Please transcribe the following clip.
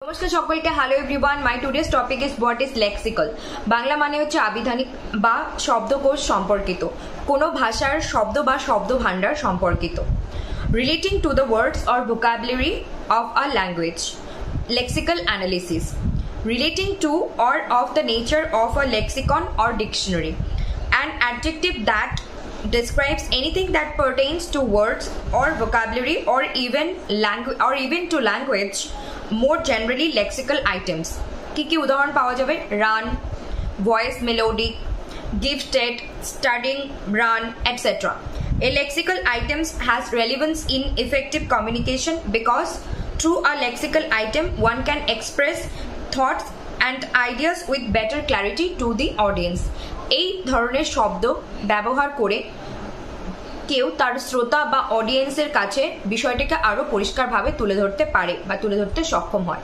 নমস্কার সকলকে, hello everyone. My today's topic is what is lexical. Bangla মানে হচ্ছে আবিধানিক বা শব্দকোষ সম্পর্কিত, কোনো ভাষার শব্দ বা শব্দ ভাণ্ডার সম্পর্কিত। Relating to the words or vocabulary of a language, lexical analysis. Relating to or of the nature of a lexicon or dictionary, an adjective that describes anything that pertains to words or vocabulary or even to language, more generally lexical items. কি উদাহরণ পাওয়া যাবে? run, voice, melodic, gifted, studying, run, etc. A lexical items has relevance in effective communication because through a lexical item one can express thoughts and ideas with better clarity to the audience. এই ধরনের শব্দ ব্যবহার করে কেউ তার শ্রোতা বা অডিয়েন্সের কাছে বিষয়টিকে আরো পরিষ্কারভাবে তুলে ধরতে পারে বা তুলে ধরতে সক্ষম হয়।